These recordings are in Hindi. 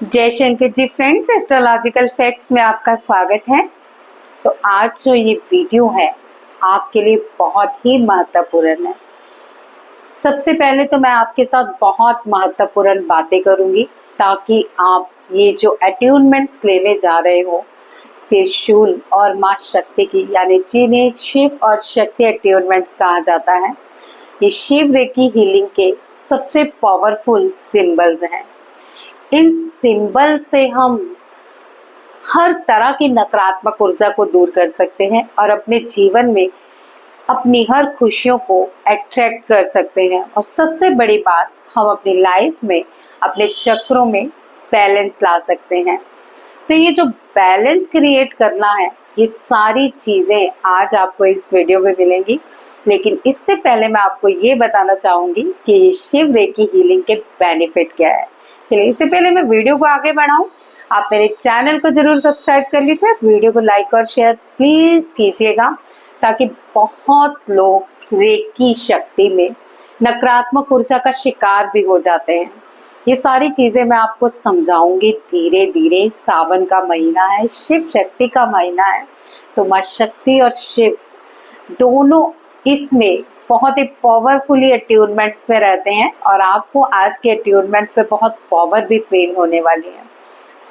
जय Shankar ji friends, astrological facts में आपका स्वागत है। तो आज जो ये वीडियो है आपके लिए बहुत ही महत्वपूर्ण है। सबसे पहले तो मैं आपके साथ बहुत महत्वपूर्ण बातें करूंगी ताकि आप ये जो अट्यूनमेंट्स लेने जा रहे हो त्रिशूल और माँ शक्ति की, यानी जिन्हें शिव और शक्ति अट्यूनमेंट्स कहा जाता है, ये शिव रेकी हीलिंग के सबसे पावरफुल सिंबल्स हैं। इन सिंबल से हम हर तरह की नकारात्मक ऊर्जा को दूर कर सकते हैं और अपने जीवन में अपनी हर खुशियों को अट्रैक्ट कर सकते हैं। और सबसे बड़ी बात, हम अपनी लाइफ में अपने चक्रों में बैलेंस ला सकते हैं। तो ये जो बैलेंस क्रिएट करना है, ये सारी चीज़ें आज आपको इस वीडियो में मिलेंगी। लेकिन इससे पहले मैं आपको ये बताना चाहूँगी कि ये शिव रेकी हीलिंग के बेनिफिट क्या है। चलिए, इससे पहले मैं वीडियो को आगे बढ़ाऊँ, आप मेरे चैनल को जरूर सब्सक्राइब कर लीजिए, वीडियो को लाइक और शेयर प्लीज़ कीजिएगा ताकि बहुत लोग रेकी शक्ति में नकारात्मक ऊर्जा का शिकार भी हो जाते हैं। ये सारी चीज़ें मैं आपको समझाऊंगी धीरे धीरे। सावन का महीना है, शिव शक्ति का महीना है, तो माँ शक्ति और शिव दोनों इसमें बहुत ही पावरफुली अट्यूनमेंट्स में रहते हैं और आपको आज के अट्यूनमेंट्स में बहुत पावर भी फील होने वाली है।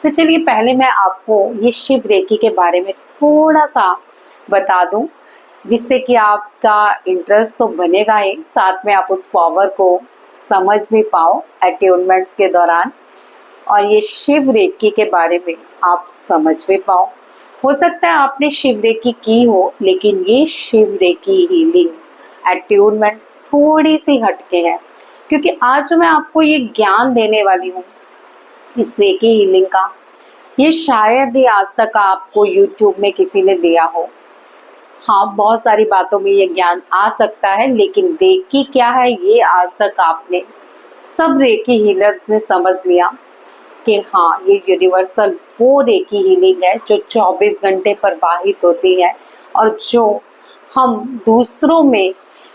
तो चलिए, पहले मैं आपको ये शिव रेकी के बारे में थोड़ा सा बता दूं, जिससे कि आपका इंटरेस्ट तो बनेगा ही, साथ में आप उस पावर को समझ भी पाओ अट्यूनमेंट्स के दौरान, और ये शिव रेकी के बारे में आप समझ भी पाओ। हो सकता है आपने शिव रेकी की हो, लेकिन ये शिव रेकी हीलिंग अट्यूनमेंट्स थोड़ी सी हटके हैं, क्योंकि आज जो मैं आपको ये ज्ञान देने वाली हूँ इस रेकी हीलिंग का, ये शायद ही आज तक आपको यूट्यूब में किसी ने दिया हो। हाँ, बहुत सारी बातों में ये ज्ञान आ सकता है, लेकिन रेकी क्या है ये आज तक आपने सब रेकी हीलर्स ने समझ लिया कि हाँ, ये यूनिवर्सल वो रेकी हीलिंग है जो 24 घंटे प्रवाहित होती है और जो हम दूसरों में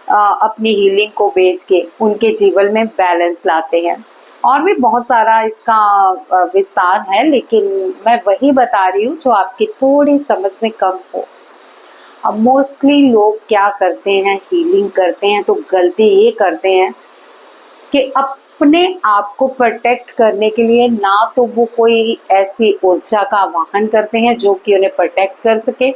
अपनी हीलिंग को भेज के उनके जीवन में बैलेंस लाते हैं। और भी बहुत सारा इसका विस्तार है, लेकिन मैं वही बता रही हूँ जो आपकी थोड़ी समझ में कम हो। अब मोस्टली लोग क्या करते हैं, हीलिंग करते हैं तो गलती ये करते हैं कि अपने आप को प्रोटेक्ट करने के लिए ना तो वो कोई ऐसी ऊर्जा का वाहन करते हैं जो कि उन्हें प्रोटेक्ट कर सके,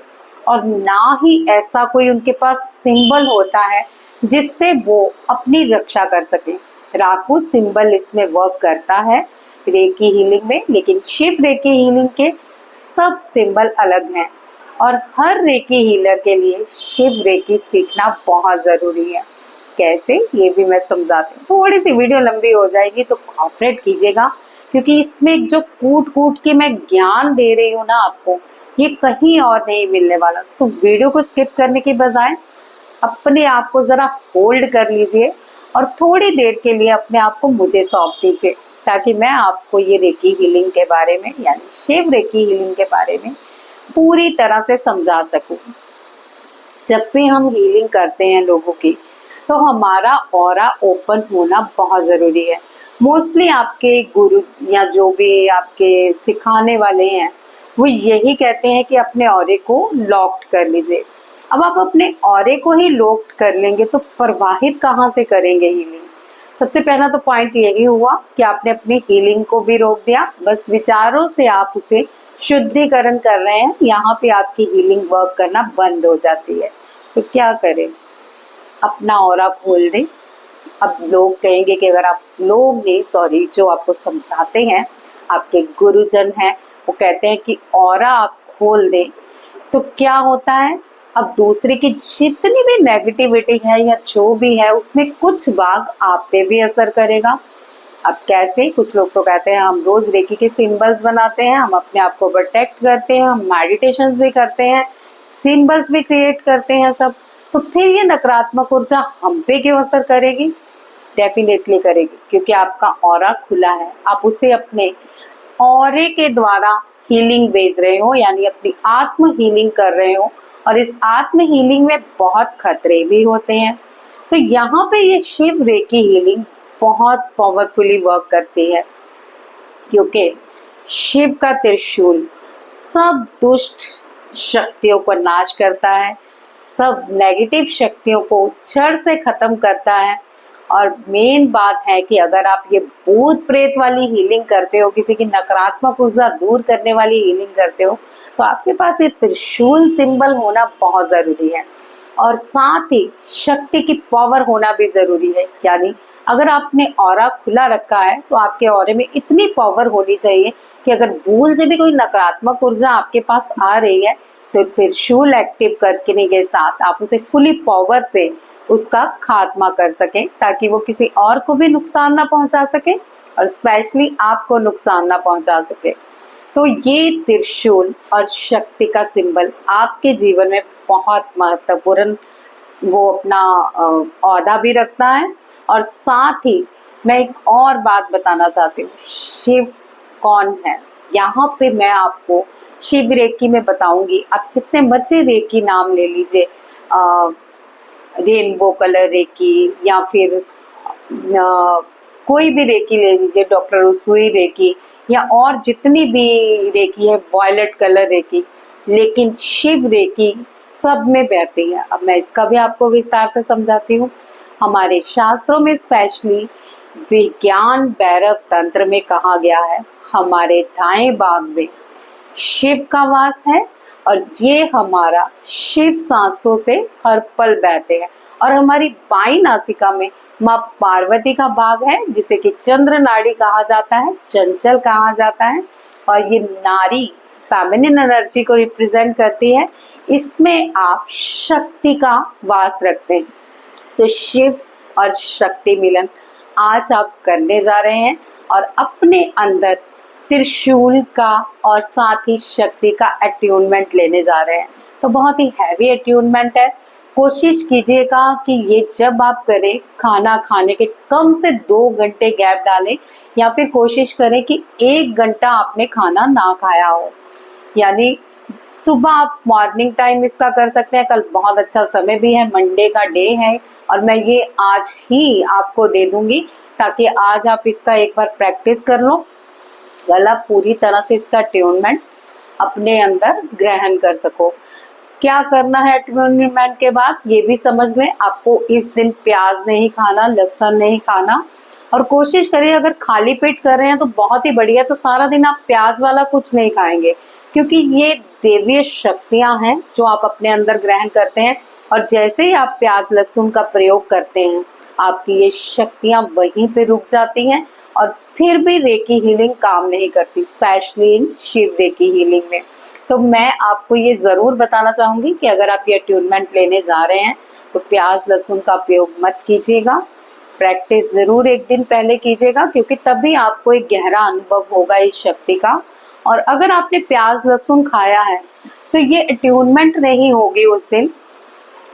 और ना ही ऐसा कोई उनके पास सिंबल होता है जिससे वो अपनी रक्षा कर सके। राकू सिंबल इसमें वर्क करता है रेकी हीलिंग में, लेकिन शिव रेकी हीलिंग के सब सिंबल अलग हैं और हर रेकी हीलर के लिए शिव रेकी सीखना बहुत ज़रूरी है। कैसे, ये भी मैं समझाती हूँ। थोड़ी सी वीडियो लंबी हो जाएगी तो कोऑपरेट कीजिएगा, क्योंकि इसमें जो कूट कूट के मैं ज्ञान दे रही हूँ ना आपको, ये कहीं और नहीं मिलने वाला। सो वीडियो को स्किप करने के बजाय अपने आप को ज़रा होल्ड कर लीजिए और थोड़ी देर के लिए अपने आप को मुझे सौंप दीजिए, ताकि मैं आपको ये रेकी हीलिंग के बारे में, यानी शिव रेकी हीलिंग के बारे में पूरी तरह से समझा सकूं। जब भी हम हीलिंग करते हैं लोगों की, तो हमारा ऑरा ओपन होना बहुत ज़रूरी है। मोस्टली आपके गुरु या जो भी आपके सिखाने वाले हैं वो यही कहते हैं कि अपने ऑरे को लॉक्ड कर लीजिए। अब आप अपने ऑरे को ही लॉक्ड कर लेंगे तो प्रवाहित कहाँ से करेंगे हीलिंग? सबसे पहला तो पॉइंट यही हुआ कि आपने अपनी हीलिंग को भी रोक दिया, बस विचारों से आप उसे शुद्धिकरण कर रहे हैं। यहाँ पे आपकी हीलिंग वर्क करना बंद हो जाती है। तो क्या करें, अपना ऑरा खोल दें। अब लोग कहेंगे कि अगर आप लोग नहीं, सॉरी, जो आपको समझाते हैं आपके गुरुजन हैं, वो कहते हैं कि ऑरा आप खोल दें तो क्या होता है, अब दूसरे की जितनी भी नेगेटिविटी है या जो भी है उसमें कुछ भाग आप पे भी असर करेगा। अब कैसे, कुछ लोग तो कहते हैं हम रोज रेकी के सिंबल्स बनाते हैं, हम अपने आप को प्रोटेक्ट करते हैं, हम मेडिटेशंस भी करते हैं, सिंबल्स भी क्रिएट करते हैं सब, तो फिर ये नकारात्मक ऊर्जा हम पे क्यों असर करेगी? डेफिनेटली करेगी, क्योंकि आपका ऑरा खुला है। आप उसे अपने ऑरे के द्वारा हीलिंग भेज रहे हो, यानी अपनी आत्म हीलिंग कर रहे हो, और इस आत्म हीलिंग में बहुत खतरे भी होते हैं। तो यहाँ पे ये शिव रेकी हीलिंग बहुत पावरफुली वर्क करती है, क्योंकि शिव का त्रिशूल सब दुष्ट शक्तियों को नाश करता है, सब नेगेटिव शक्तियों को जड़ से खत्म करता है। और मेन बात है कि अगर आप ये भूत प्रेत वाली हीलिंग करते हो, किसी की नकारात्मक ऊर्जा दूर करने वाली हीलिंग करते हो, तो आपके पास ये त्रिशूल सिंबल होना बहुत ज़रूरी है। और साथ ही शक्ति की पावर होना भी ज़रूरी है। यानी अगर आपने ऑरा खुला रखा है तो आपके ऑरे में इतनी पावर होनी चाहिए कि अगर भूल से भी कोई नकारात्मक ऊर्जा आपके पास आ रही है तो त्रिशूल एक्टिव करने के साथ आप उसे फुली पावर से उसका खात्मा कर सकें, ताकि वो किसी और को भी नुकसान ना पहुंचा सके और स्पेशली आपको नुकसान ना पहुंचा सके। तो ये त्रिशूल और शक्ति का सिंबल आपके जीवन में बहुत महत्वपूर्ण वो अपना औहदा भी रखता है। और साथ ही मैं एक और बात बताना चाहती हूँ, शिव कौन है। यहाँ पे मैं आपको शिव रेकी में बताऊंगी। आप जितने मर्जी रेकी नाम ले लीजिए, रेनबो कलर रेकी या फिर कोई भी रेकी ले लीजिए, डॉक्टर उसुई रेकी या और जितनी भी रेकी है, वॉयलेट कलर रेकी, लेकिन शिव रेकी सब में बहती है। अब मैं इसका भी आपको विस्तार से समझाती हूँ। हमारे शास्त्रों में स्पेशली विज्ञान भैरव तंत्र में कहा गया है, हमारे दाएं भाग में शिव का वास है और ये हमारा शिव सांसों से हर पल बहते हैं। और हमारी बाई नासिका में माँ पार्वती का भाग है, जिसे कि चंद्र नाड़ी कहा जाता है, चंचल कहा जाता है। और ये नारी फेमिनिन एनर्जी को रिप्रेजेंट करती है। इसमें आप शक्ति का वास रखते हैं। तो शिव और शक्ति मिलन आज आप करने जा रहे हैं और अपने अंदर त्रिशूल का और साथ ही शक्ति का अट्यूनमेंट लेने जा रहे हैं। तो बहुत ही हैवी अट्यूनमेंट है। कोशिश कीजिएगा कि ये जब आप करें, खाना खाने के कम से 2 घंटे गैप डालें, या फिर कोशिश करें कि 1 घंटा आपने खाना ना खाया हो। यानी सुबह आप मॉर्निंग टाइम इसका कर सकते हैं। कल बहुत अच्छा समय भी है, मंडे का डे है, और मैं ये आज ही आपको दे दूंगी ताकि आज आप इसका एक बार प्रैक्टिस कर लो। कल आप पूरी तरह से इसका अट्यूनमेंट अपने अंदर ग्रहण कर सको। क्या करना है अट्यूनमेंट के बाद, ये भी समझ लें। आपको इस दिन प्याज नहीं खाना, लहसुन नहीं खाना, और कोशिश करिए अगर खाली पेट कर रहे हैं तो बहुत ही बढ़िया, तो सारा दिन आप प्याज वाला कुछ नहीं खाएंगे, क्योंकि ये देवीय शक्तियां हैं जो आप अपने अंदर ग्रहण करते हैं। और जैसे ही आप प्याज लहसुन का प्रयोग करते हैं, आपकी ये शक्तियां वहीं पे रुक जाती हैं और फिर भी रेकी हीलिंग काम नहीं करती, specially in Shiv reiki healing में। तो मैं आपको ये ज़रूर बताना चाहूँगी कि अगर आप ये अट्यूनमेंट लेने जा रहे हैं तो प्याज लहसुन का उपयोग मत कीजिएगा। प्रैक्टिस ज़रूर एक दिन पहले कीजिएगा, क्योंकि तभी आपको एक गहरा अनुभव होगा इस शक्ति का। और अगर आपने प्याज लहसुन खाया है तो ये अट्यूनमेंट नहीं होगी उस दिन,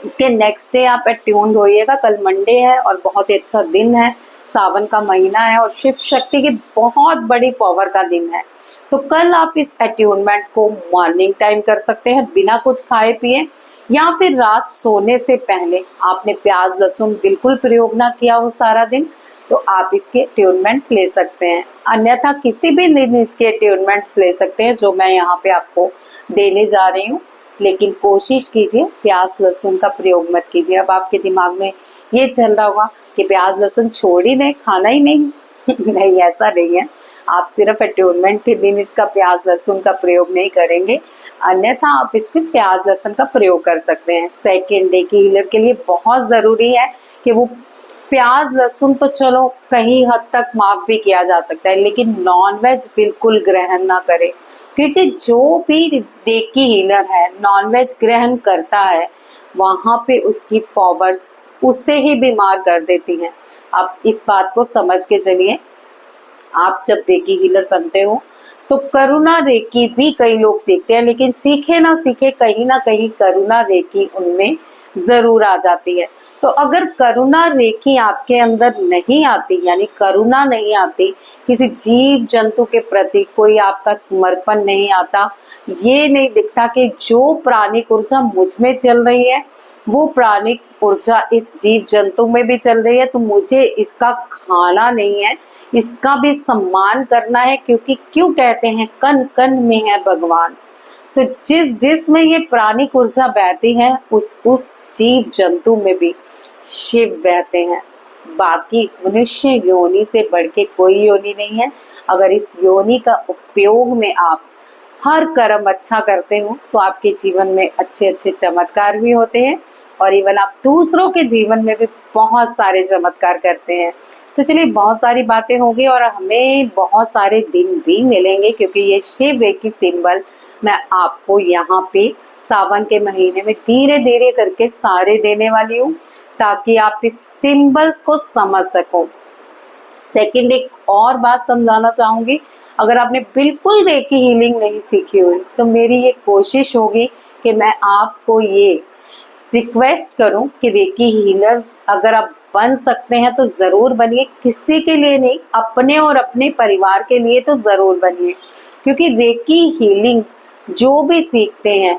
इसके नेक्स्ट डे आप अट्यून्ड होइएगा। कल मंडे है और बहुत ही अच्छा दिन है, सावन का महीना है और शिव शक्ति की बहुत बड़ी पावर का दिन है। तो कल आप इस अट्यूनमेंट को मॉर्निंग टाइम कर सकते हैं बिना कुछ खाए पिए, या फिर रात सोने से पहले आपने प्याज लहसुन बिल्कुल प्रयोग ना किया हो सारा दिन, तो आप इसके अट्यूनमेंट ले सकते हैं। अन्यथा किसी भी दिन इसके अट्यूनमेंट्स ले सकते हैं जो मैं यहाँ पे आपको देने जा रही हूँ, लेकिन कोशिश कीजिए प्याज लहसुन का प्रयोग मत कीजिए। अब आपके दिमाग में ये चल रहा होगा कि प्याज लहसुन छोड़ ही दें, खाना ही नहीं नहीं, ऐसा नहीं है। आप सिर्फ अट्यूनमेंट के दिन इसका प्याज लहसुन का प्रयोग नहीं करेंगे, अन्यथा आप इसके प्याज लहसुन का प्रयोग कर सकते हैं। सेकेंड डे की हीलर के लिए बहुत ज़रूरी है कि वो प्याज लहसुन तो चलो कहीं हद तक माफ भी किया जा सकता है, लेकिन नॉनवेज बिल्कुल ग्रहण ना करें, क्योंकि जो भी रेकी हीलर है नॉनवेज ग्रहण करता है, वहाँ पे उसकी पावर्स उससे ही बीमार कर देती हैं। आप इस बात को समझ के चलिए। आप जब रेकी हीलर बनते हो तो करुणा रेकी भी कई लोग सीखते हैं, लेकिन सीखे ना सीखे कहीं ना कहीं करुणा रेकी उनमें ज़रूर आ जाती है। तो अगर करुणा रेकी आपके अंदर नहीं आती, यानी करुणा नहीं आती, किसी जीव जंतु के प्रति कोई आपका समर्पण नहीं आता, ये नहीं दिखता कि जो प्राणिक ऊर्जा मुझ में चल रही है वो प्राणिक ऊर्जा इस जीव जंतु में भी चल रही है, तो मुझे इसका खाना नहीं है, इसका भी सम्मान करना है, क्योंकि क्यों कहते हैं कण कण में है भगवान। तो जिस जिस में ये प्राणिक ऊर्जा बहती है उस जीव जंतु में भी शिव बहते हैं। बाकी मनुष्य योनि से बढ़ के कोई योनि नहीं है। अगर इस योनि का उपयोग में आप हर कर्म अच्छा करते हो तो आपके जीवन में अच्छे अच्छे चमत्कार भी होते हैं, और इवन आप दूसरों के जीवन में भी बहुत सारे चमत्कार करते हैं। तो चलिए, बहुत सारी बातें होंगी और हमें बहुत सारे दिन भी मिलेंगे, क्योंकि ये शिव रेकी सिंबल मैं आपको यहाँ पे सावन के महीने में धीरे धीरे करके सारे देने वाली हूँ, ताकि आप इस सिंबल्स को समझ सको। सेकंड, एक और बात समझाना चाहूंगी, अगर आपने बिल्कुल रेकी हीलिंग नहीं सीखी हुई तो मेरी ये कोशिश होगी कि मैं आपको ये रिक्वेस्ट करूं कि रेकी हीलर अगर आप बन सकते हैं तो ज़रूर बनिए। किसी के लिए नहीं, अपने और अपने परिवार के लिए तो ज़रूर बनिए, क्योंकि रेकी हीलिंग जो भी सीखते हैं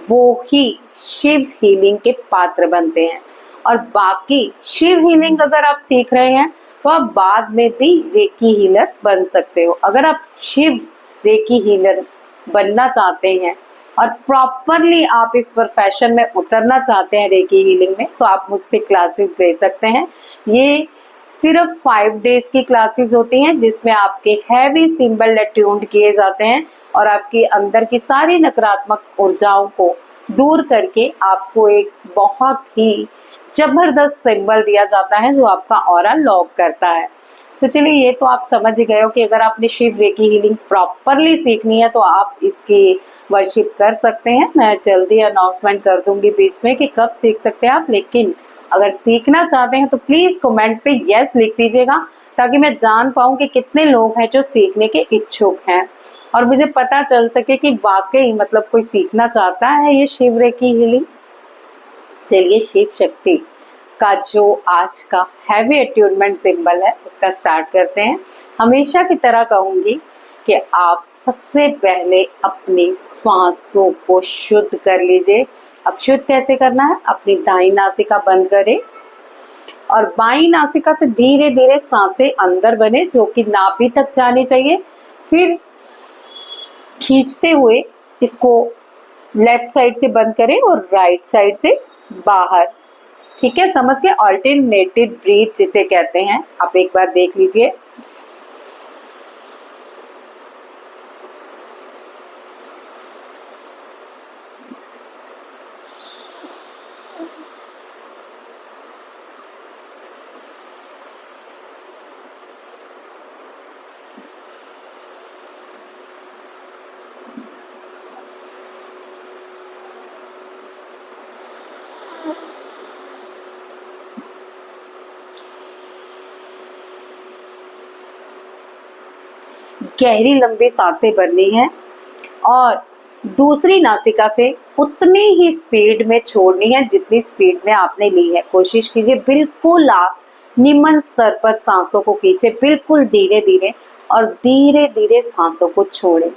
वो ही शिव हीलिंग के पात्र बनते हैं। और बाकी शिव हीलिंग अगर आप सीख रहे हैं तो आप बाद में भी रेकी हीलर बन सकते हो। अगर आप शिव रेकी हीलर बनना चाहते हैं और प्रॉपरली आप इस प्रोफेशन में उतरना चाहते हैं रेकी हीलिंग में, तो आप मुझसे क्लासेस ले सकते हैं। ये सिर्फ 5 डेज की क्लासेस होती हैं, जिसमें आपके हैवी सिंबल अट्यून्ड किए जाते हैं और आपके अंदर की सारी नकारात्मक ऊर्जाओं को दूर करके आपको एक बहुत ही जबरदस्त सिंबल दिया जाता है जो आपका ऑरा लॉक करता है। तो चलिए, ये तो आप समझ ही गए हो कि अगर आपने शिव रेकी हीलिंग प्रॉपरली सीखनी है तो आप इसकी वर्शिप कर सकते हैं। मैं जल्दी अनाउंसमेंट कर दूंगी बीच में कि कब सीख सकते हैं आप, लेकिन अगर सीखना चाहते हैं तो प्लीज कमेंट पे यस लिख दीजिएगा, ताकि मैं जान पाऊँ कि कितने लोग हैं जो सीखने के इच्छुक हैं, और मुझे पता चल सके कि वाकई मतलब कोई सीखना चाहता है ये शिव रेकी हीलिंग। चलिए, शिव शक्ति का जो आज का हैवी अट्यूनमेंट सिंबल है उसका स्टार्ट करते हैं। हमेशा की तरह कहूँगी कि आप सबसे पहले अपनी सांसों को शुद्ध कर लीजिए। अब शुद्ध कैसे करना है, अपनी दाईं नासिका बंद करें और बाईं नासिका से धीरे धीरे सांसें अंदर बने, जो कि नाभि तक जानी चाहिए। फिर खींचते हुए इसको लेफ्ट साइड से बंद करें और राइट साइड से बाहर। ठीक है, समझ गए? अल्टरनेटिव ब्रीथ जिसे कहते हैं, आप एक बार देख लीजिए। गहरी लंबी सांसें भरनी है और दूसरी नासिका से उतनी ही स्पीड में छोड़नी है जितनी स्पीड में आपने ली है। कोशिश कीजिए बिल्कुल आप निम्न स्तर पर सांसों को खींचे, बिल्कुल धीरे धीरे, और धीरे धीरे सांसों को छोड़ें।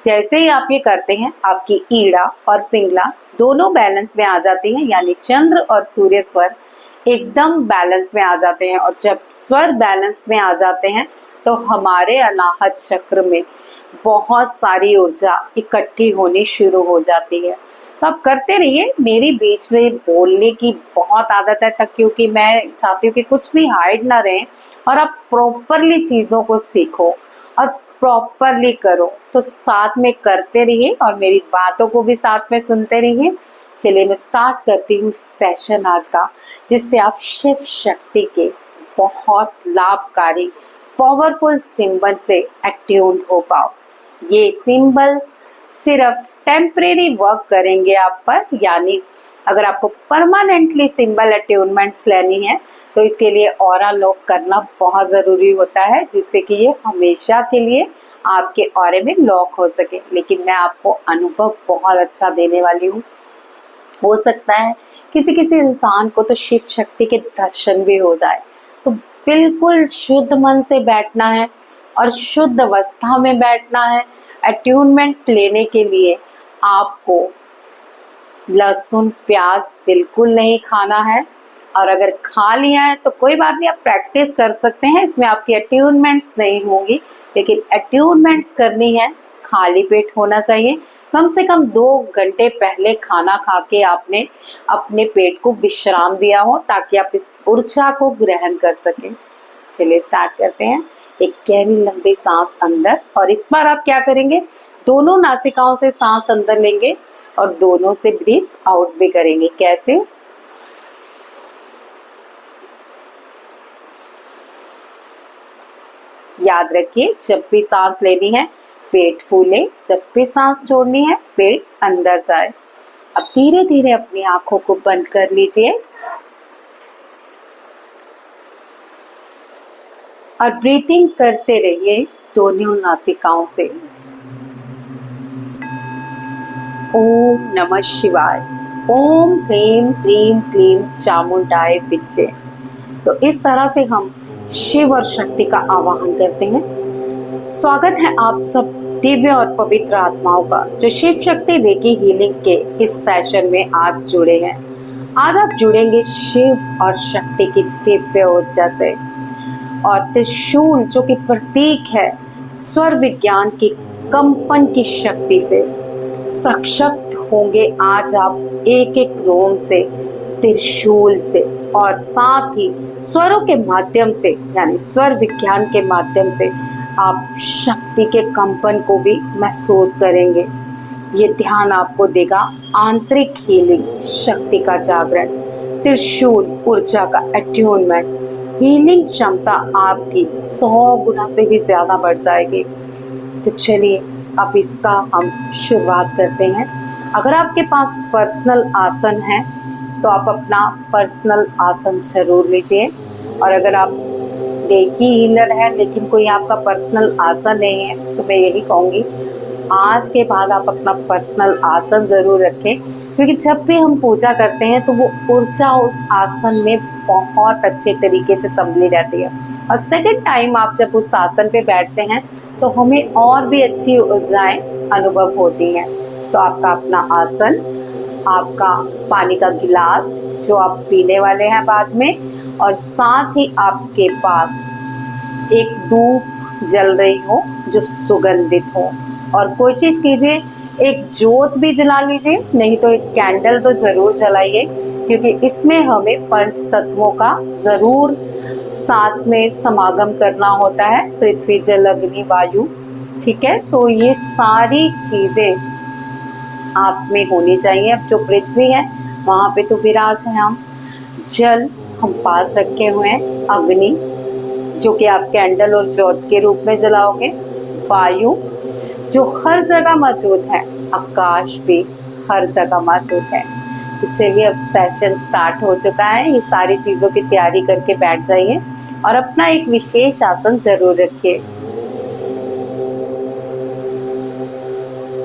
जैसे ही आप ये करते हैं आपकी ईड़ा और पिंगला दोनों बैलेंस में आ जाती हैं, यानी चंद्र और सूर्य स्वर एकदम बैलेंस में आ जाते हैं। और जब स्वर बैलेंस में आ जाते हैं तो हमारे अनाहत चक्र में बहुत सारी ऊर्जा इकट्ठी होनी शुरू हो जाती है। तो आप करते रहिए। मेरी बीच में बोलने की बहुत आदत है तक, क्योंकि मैं चाहती हूँ कि कुछ भी हाइड ना रहे और आप प्रॉपरली चीज़ों को सीखो और प्रॉपरली करो। तो साथ में करते रहिए और मेरी बातों को भी साथ में सुनते रहिए। चलिए, मैं स्टार्ट करती हूँ सेशन आज का, जिससे आप शिव शक्ति के बहुत लाभकारी पावरफुल सिंबल से अट्यून्ड हो पाओ। ये सिंबल्स सिर्फ टेम्परेरी वर्क करेंगे आप पर, यानी अगर आपको परमानेंटली सिंबल अट्यूनमेंट्स लेनी है तो इसके लिए ऑरा लॉक करना बहुत ज़रूरी होता है, जिससे कि ये हमेशा के लिए आपके ऑरे में लॉक हो सके। लेकिन मैं आपको अनुभव बहुत अच्छा देने वाली हूँ। हो सकता है किसी किसी इंसान को तो शिव शक्ति के दर्शन भी हो जाए। तो बिल्कुल शुद्ध मन से बैठना है और शुद्ध अवस्था में बैठना है। अट्यूनमेंट लेने के लिए आपको लहसुन प्याज बिल्कुल नहीं खाना है। और अगर खा लिया है तो कोई बात नहीं, आप प्रैक्टिस कर सकते हैं, इसमें आपकी अट्यूनमेंट्स नहीं होंगी, लेकिन अट्यूनमेंट्स करनी है खाली पेट होना चाहिए। कम से कम 2 घंटे पहले खाना खा के आपने अपने पेट को विश्राम दिया हो, ताकि आप इस ऊर्जा को ग्रहण कर सकें। चलिए स्टार्ट करते हैं। एक गहरी लंबी सांस अंदर, और इस बार आप क्या करेंगे, दोनों नासिकाओं से सांस अंदर लेंगे और दोनों से ब्रीथ आउट भी करेंगे। कैसे? याद रखिए, जब भी सांस लेनी है पेट फूले, जब भी सांस छोड़नी है पेट अंदर जाए। अब धीरे धीरे अपनी आंखों को बंद कर लीजिए और ब्रीथिंग करते रहिए दोनों नासिकाओं से। ओम नमः शिवाय, ओम ह्रीं क्लीं क्लीं चामुंडाय विच्चे। तो इस तरह से हम शिव और शक्ति का आवाहन करते हैं। स्वागत है आप सब दिव्य और पवित्र आत्माओं का, जो शिव शक्ति रेकी हीलिंग के इस सेशन में आज जुड़े हैं। आज आप जुड़ेंगे शिव और शक्ति की दिव्य ऊर्जा से, और त्रिशूल जो कि प्रतीक है स्वर विज्ञान की कंपन की शक्ति से सशक्त होंगे आज आप एक एक रोम से, त्रिशूल से, और साथ ही स्वरों के माध्यम से, यानी स्वर विज्ञान के माध्यम से आप शक्ति के कंपन को भी महसूस करेंगे। ये ध्यान आपको देगा आंतरिक हीलिंग, शक्ति का जागरण, त्रिशूल ऊर्जा का अट्यूनमेंट, हीलिंग क्षमता आपकी 100 गुना से भी ज्यादा बढ़ जाएगी। तो चलिए अब इसका हम शुरुआत करते हैं। अगर आपके पास पर्सनल आसन है तो आप अपना पर्सनल आसन जरूर लीजिए, और अगर आप रेकी हीलर है लेकिन कोई आपका पर्सनल आसन नहीं है तो मैं यही कहूँगी आज के बाद आप अपना पर्सनल आसन जरूर रखें, क्योंकि जब भी हम पूजा करते हैं तो वो ऊर्जा उस आसन में बहुत अच्छे तरीके से संभली रहती है, और सेकंड टाइम आप जब उस आसन पे बैठते हैं तो हमें और भी अच्छी ऊर्जाएं अनुभव होती हैं। तो आपका अपना आसन, आपका पानी का गिलास जो आप पीने वाले हैं बाद में, और साथ ही आपके पास एक धूप जल रही हो जो सुगंधित हो, और कोशिश कीजिए एक जोत भी जला लीजिए, नहीं तो एक कैंडल तो जरूर जलाइए, क्योंकि इसमें हमें पंच तत्वों का जरूर साथ में समागम करना होता है, पृथ्वी जल अग्नि वायु। ठीक है, तो ये सारी चीजें आप में होनी चाहिए। अब जो पृथ्वी है वहां पे तो विराज है हम, जल हम पास रखे हुए हैं, अग्नि जो कि आप कैंडल और ज्योत के रूप में जलाओगे, वायु जो हर जगह मौजूद है, आकाश भी हर जगह मौजूद है। तो चलिए अब सेशन स्टार्ट हो चुका है, ये सारी चीजों की तैयारी करके बैठ जाइए और अपना एक विशेष आसन जरूर रखिए।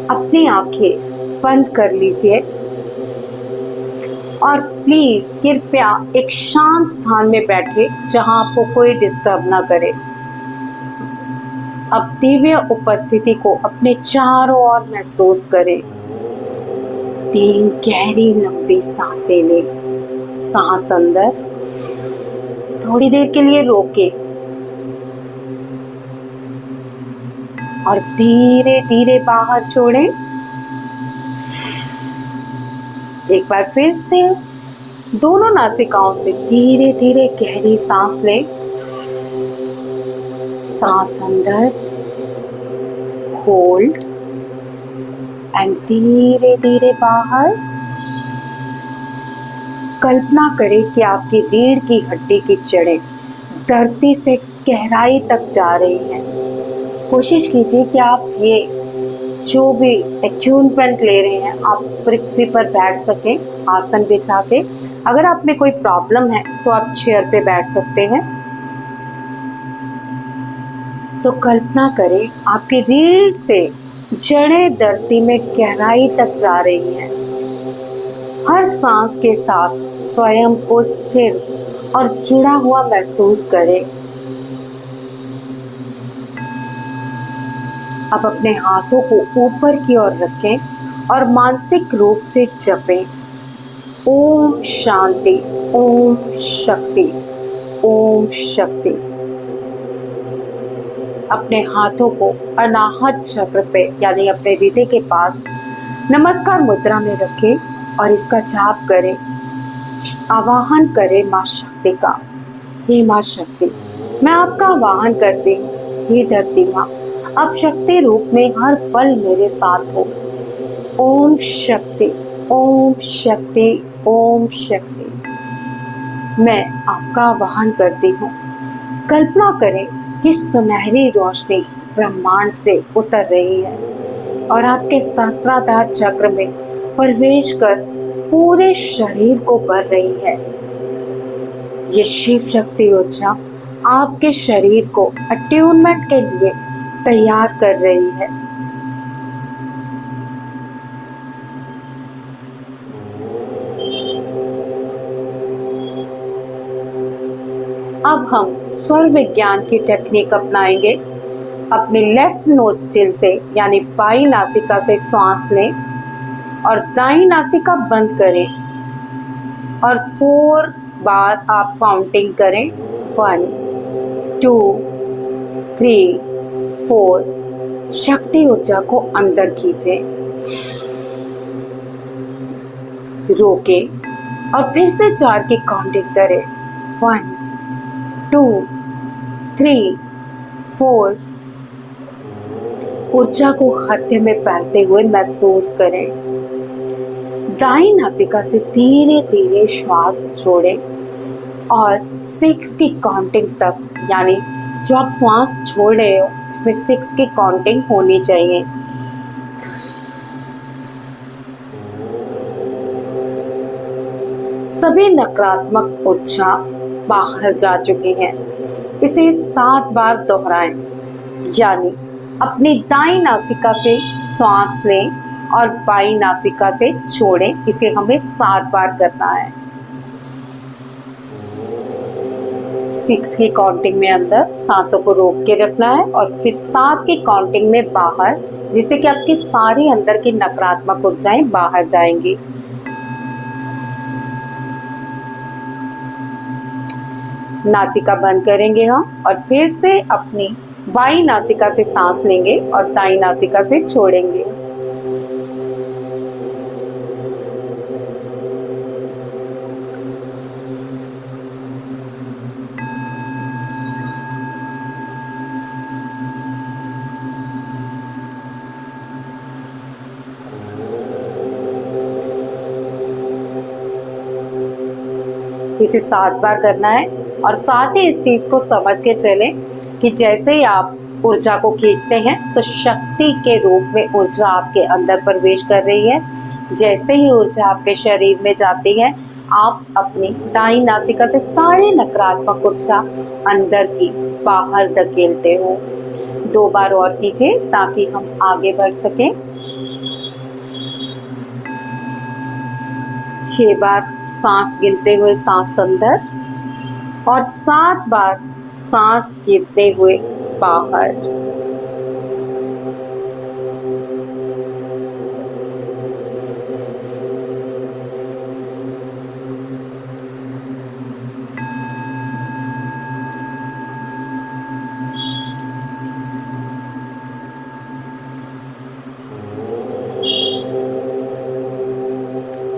अपनी आंखें बंद कर लीजिए और प्लीज कृपया एक शांत स्थान में बैठे जहां आपको कोई डिस्टर्ब ना करे। अब दिव्य उपस्थिति को अपने चारों ओर महसूस करें। 3 गहरी लंबी सांसें लें। सांस अंदर, थोड़ी देर के लिए रोके और धीरे धीरे बाहर छोड़ें। एक बार फिर से दोनों नासिकाओं से धीरे धीरे गहरी सांस लें। सांस अंदर, होल्ड एंड धीरे धीरे बाहर। कल्पना करें कि आपकी रीढ़ की हड्डी की जड़ें धरती से गहराई तक जा रही हैं। कोशिश कीजिए कि आप ये जो भी अट्यूनमेंट ले रहे हैं आप पृथ्वी पर बैठ सकें, आसन बिछा के। अगर आप में कोई प्रॉब्लम है तो आप चेयर पे बैठ सकते हैं। तो कल्पना करें आपकी रीढ़ से जड़ें धरती में गहराई तक जा रही हैं। हर सांस के साथ स्वयं को स्थिर और जुड़ा हुआ महसूस करें। अब अपने हाथों को ऊपर की ओर रखें और मानसिक रूप से जपें। ओम शांति, ओम शक्ति, ओम शक्ति। अपने हाथों को अनाहत चक्र पे यानी अपने हृदय के पास नमस्कार मुद्रा में रखें और इसका जाप करें, आवाहन करें माँ शक्ति का। हे माँ शक्ति, मैं आपका आवाहन करती हूँ। हे धरती माँ, आप शक्ति रूप में हर पल मेरे साथ हो। ओम शक्ति, ओम शक्ति, ओम शक्ति। मैं आपका आवाहन करती हूँ। कल्पना करें कि सुनहरी रोशनी ब्रह्मांड से उतर रही है और आपके सहस्त्राधार चक्र में प्रवेश कर पूरे शरीर को भर रही है। ये शिव शक्ति ऊर्जा आपके शरीर को अट्यूनमेंट के लिए तैयार कर रही है। अब हम स्वर विज्ञान की टेक्निक अपनाएंगे। अपनी लेफ्ट नोस्ट्रिल से यानी बाई नासिका से श्वास लें और दाई नासिका बंद करें और 4 बार आप काउंटिंग करें। 1 2 3 4। शक्ति ऊर्जा को अंदर खींचें, रोकें और फिर से 4 की काउंटिंग करें। 1 2 3 4। ऊर्जा को हृदय में फैलते हुए महसूस करें। दाई नासिका से धीरे धीरे श्वास छोड़ें और 6 की काउंटिंग तक, यानी जो आप श्वास छोड़ रहे हो उसमें 6 की काउंटिंग होनी चाहिए। सभी नकारात्मक ऊर्जा बाहर जा चुकी हैं। इसे 7 बार दोहराएं, यानी अपनी दाई नासिका से श्वास लें और बाई नासिका से छोड़ें। इसे हमें 7 बार करना है। 6 की काउंटिंग में अंदर सांसों को रोक के रखना है और फिर 7 की काउंटिंग में बाहर, जिससे कि आपकी सारी अंदर की नकारात्मक ऊर्जाएं बाहर जाएंगी। नासिका बंद करेंगे हम और फिर से अपनी बाई नासिका से सांस लेंगे और दाई नासिका से छोड़ेंगे। इसे 7 बार करना है और साथ ही इस चीज को समझ के चलें कि जैसे ही आप ऊर्जा को खींचते हैं तो शक्ति के रूप में ऊर्जा आपके अंदर प्रवेश कर रही है। जैसे ही ऊर्जा आपके शरीर में जाती है, आप अपनी दाई नासिका से सारे नकारात्मक ऊर्जा अंदर की बाहर धकेलते हो। 2 बार और कीजिए ताकि हम आगे बढ़ सकें। 6 बार सांस गिनते हुए सांस अंदर और 7 बार सांस गिरते हुए बाहर।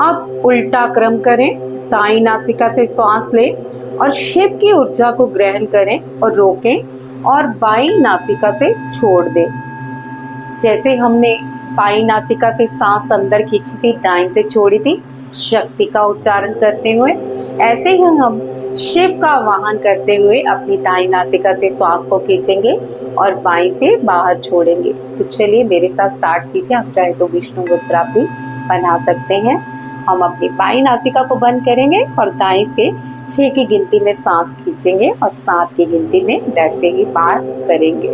अब उल्टा क्रम करें। दाई नासिका से श्वास लें और शिव की ऊर्जा को ग्रहण करें और रोकें और बाई नासिका से छोड़ दें। जैसे हमने बाई नासिका से सांस अंदर खींची थी, दाई से छोड़ी थी शक्ति का उच्चारण करते हुए, ऐसे ही हम शिव का आवाहन करते हुए अपनी दाई नासिका से श्वास को खींचेंगे और बाई से बाहर छोड़ेंगे। तो चलिए मेरे साथ स्टार्ट कीजिए। आप चाहे तो विष्णु मुद्रा भी बना सकते हैं। हम अपनी बाई नासिका को बंद करेंगे और दाई से 6 की गिनती में सांस खींचेंगे और 7 की गिनती में वैसे ही बाहर करेंगे।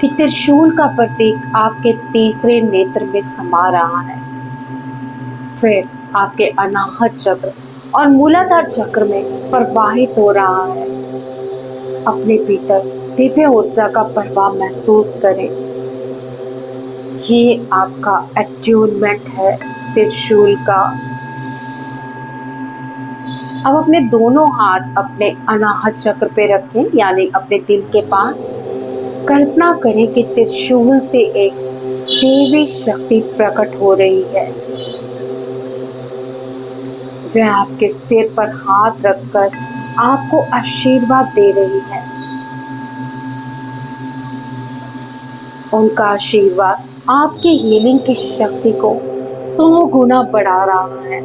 कि त्रिशूल का प्रतीक आपके तीसरे नेत्र में समा रहा है, फिर आपके अनाहत चक्र और मूलाधार चक्र में प्रवाहित हो रहा है। अपने भीतर दिव्य ऊर्जा का प्रवाह महसूस करें। ये आपका अट्यूनमेंट है त्रिशूल का। अब अपने दोनों हाथ अपने अनाहत चक्र पे रखें, यानी अपने दिल के पास। कल्पना करें कि त्रिशूल से एक देवी शक्ति प्रकट हो रही है। वह आपके सिर पर हाथ रखकर आपको आशीर्वाद दे रही है। उनका आशीर्वाद आपकी हीलिंग की शक्ति को 100 गुना बढ़ा रहा है।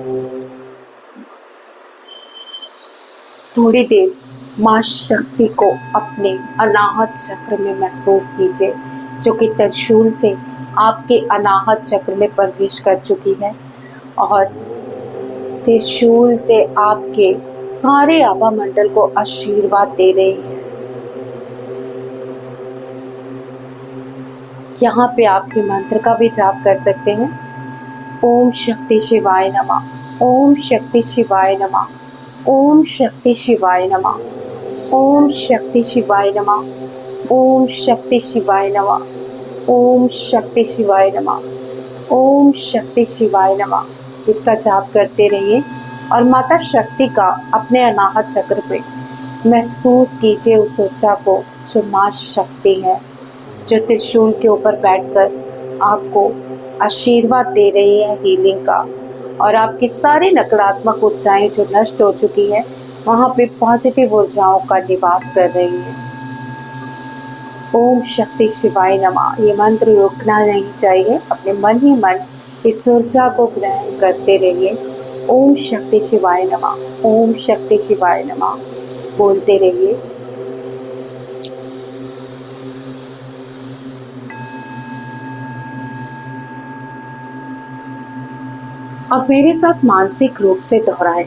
थोड़ी देर मां शक्ति को अपने अनाहत चक्र में महसूस कीजिए, जो कि त्रिशूल से आपके अनाहत चक्र में प्रवेश कर चुकी है और त्रिशूल से आपके सारे आभा मंडल को आशीर्वाद दे रही है। यहाँ पे आपके मंत्र का भी जाप कर सकते हैं। ओम शक्ति शिवाय नमः, ओम शक्ति शिवाय नमः, ओम शक्ति शिवाय नमः, ओम शक्ति शिवाय नमः, ओम शक्ति शिवाय नमः, ओम शक्ति शिवाय नमः, ओम शक्ति शिवाय नमः। इसका जाप करते रहिए और माता शक्ति का अपने अनाहत चक्र पे महसूस कीजिए उस ऊर्जा को, जो माँ शक्ति है, जो त्रिशूल के ऊपर बैठकर आपको आशीर्वाद दे रही है हीलिंग का, और आपकी सारी नकारात्मक ऊर्जाएं जो नष्ट हो चुकी है वहाँ पे पॉजिटिव ऊर्जाओं का निवास कर रही है। ओम शक्ति शिवाय नमः। ये मंत्र रुकना नहीं चाहिए, अपने मन ही मन इस ऊर्जा को ग्रहण करते रहिए। ओम शक्ति शिवाय नमः, ओम शक्ति शिवाय नमः बोलते रहिए। अब मेरे साथ मानसिक रूप से दोहराए।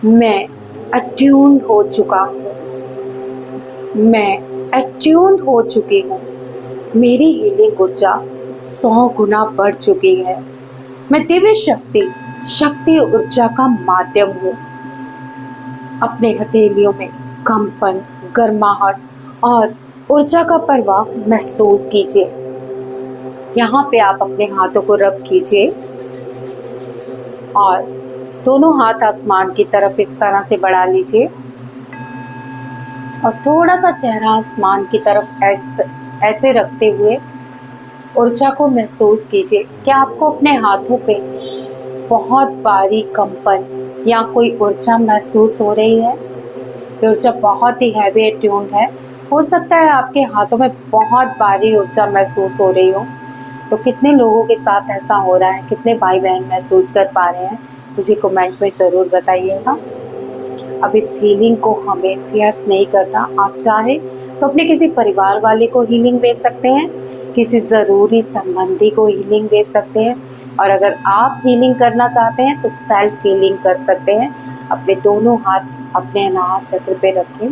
मैं अट्यून हो चुका हूँ, मैं अट्यून हो चुकी हूँ। मेरी हीलिंग ऊर्जा 100 गुना बढ़ चुकी है। मैं दिव्य शक्ति ऊर्जा का माध्यम हूँ। अपने हथेलियों में कंपन, गर्माहट और ऊर्जा का प्रवाह महसूस कीजिए। यहाँ पे आप अपने हाथों को रब कीजिए और दोनों हाथ आसमान की तरफ इस तरह से बढ़ा लीजिए और थोड़ा सा चेहरा आसमान की तरफ ऐसे रखते हुए ऊर्जा को महसूस कीजिए कि आपको अपने हाथों पे बहुत बारीक कंपन या कोई ऊर्जा महसूस हो रही है। ये ऊर्जा बहुत ही हैवी एट्यून्ड है। हो सकता है आपके हाथों में बहुत भारी ऊर्जा महसूस हो रही हो। तो कितने लोगों के साथ ऐसा हो रहा है, कितने भाई बहन महसूस कर पा रहे हैं, मुझे कमेंट में ज़रूर बताइएगा। अब इस हीलिंग को हमें व्यर्थ नहीं करना। आप चाहे तो अपने किसी परिवार वाले को हीलिंग दे सकते हैं, किसी ज़रूरी संबंधी को हीलिंग दे सकते हैं, और अगर आप हीलिंग करना चाहते हैं तो सेल्फ हीलिंग कर सकते हैं। अपने दोनों हाथ अपने अनाहत चक्र पे रखें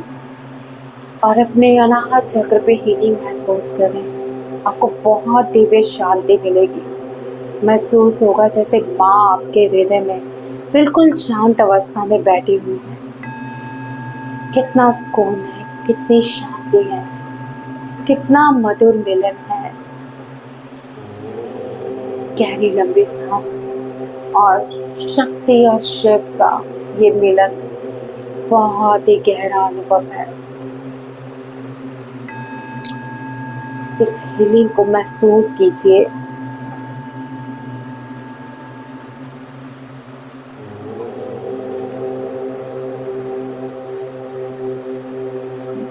और अपने अनाहत चक्र पे हीलिंग महसूस करें। आपको बहुत दिव्य शांति मिलेगी। महसूस होगा जैसे माँ आपके हृदय में बिल्कुल शांत अवस्था में बैठी हुई है। कितना सुकून है, कितनी शांति है, कितना मधुर मिलन है। गहरी लंबी सांस और शक्ति और शिव का ये मिलन बहुत ही गहरा अनुभव है। इस हीलिंग को महसूस कीजिए।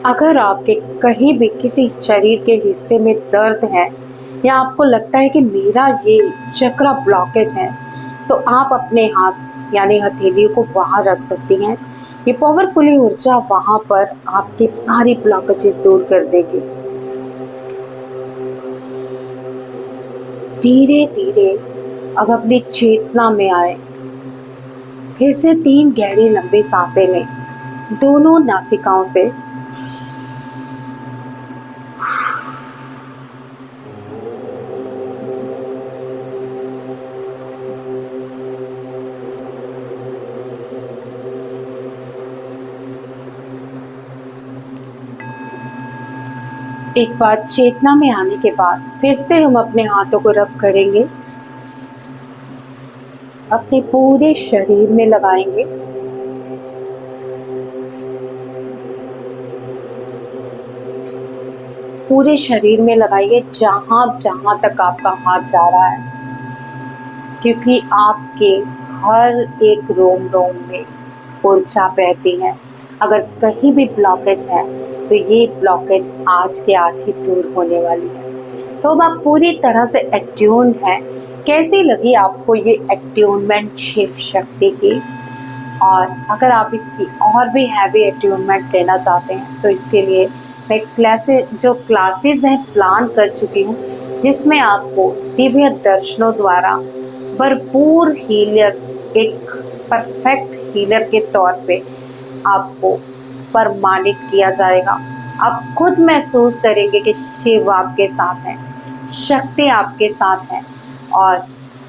अगर आपके कहीं भी किसी शरीर के हिस्से में दर्द है या आपको लगता है कि मेरा ये चक्र ब्लॉकेज है, तो आप अपने हाथ यानी हथेलियों को वहाँ रख सकती हैं। ये पावरफुली ऊर्जा वहाँ पर आपकी सारी ब्लॉकेजेस दूर कर देगी। धीरे धीरे अब अपनी चेतना में आए। फिर से 3 गहरी लंबी सांसें लें, दोनों नासिकाओं से। एक बार चेतना में आने के बाद फिर से हम अपने हाथों को रब करेंगे, अपने पूरे शरीर में लगाएंगे। पूरे शरीर में लगाइए, जहां जहां तक आपका हाथ जा रहा है, क्योंकि आपके हर एक रोम रोम में ऊर्जा बहती है। अगर कहीं भी ब्लॉकेज है तो ये ब्लॉकेज आज के आज ही दूर होने वाली है। तो अब आप पूरी तरह से एट्यून्ड हैं। कैसी लगी आपको ये एट्यूनमेंट शिव शक्ति की? और अगर आप इसकी और भी हैवी एट्यूनमेंट लेना चाहते हैं तो इसके लिए मैं क्लासेस हैं प्लान कर चुकी हूँ, जिसमें आपको दिव्य दर्शनों द्वारा भरपूर हीलर, एक परफेक्ट हीलर के तौर पे आपको प्रमाणित किया जाएगा। आप खुद महसूस करेंगे कि शिव आपके साथ है, शक्ति आपके साथ है, और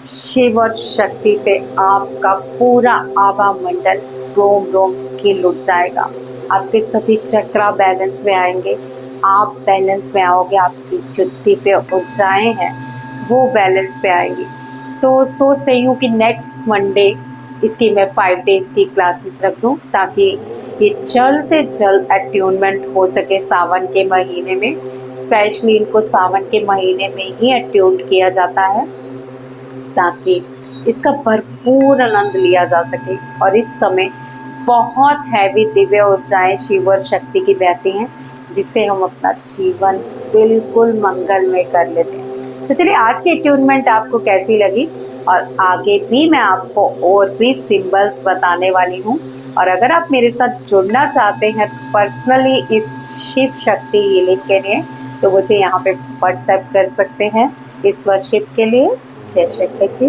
शिव और शक्ति से आपका पूरा आभा मंडल रोम रोम खिल उठ जाएगा। आपके सभी चक्रा बैलेंस में आएंगे, आप बैलेंस में आओगे, आपकी जो दिव्य ऊर्जाएं हैं वो बैलेंस पे आएंगी। तो सोच रही हूँ कि नेक्स्ट मंडे इसकी मैं 5 डेज की क्लासेस रख दूँ, ताकि ये जल्द से जल्द अट्यूनमेंट हो सके सावन के महीने में। स्पेशली इनको सावन के महीने में ही अट्यून किया जाता है, ताकि इसका भरपूर आनंद लिया जा सके। और इस समय बहुत हैवी दिव्य ऊर्जाएं शिव और शक्ति की बहती हैं, जिससे हम अपना जीवन बिल्कुल मंगलमय कर लेते हैं। तो चलिए, आज की अट्यूनमेंट आपको कैसी लगी, और आगे भी मैं आपको और भी सिंबल्स बताने वाली हूँ। और अगर आप मेरे साथ जुड़ना चाहते हैं पर्सनली इस शिव शक्ति हीलिंग के लिए, तो मुझे यहाँ पे व्हाट्सएप कर सकते हैं इस वर्शिप के लिए। जय शंकर जी।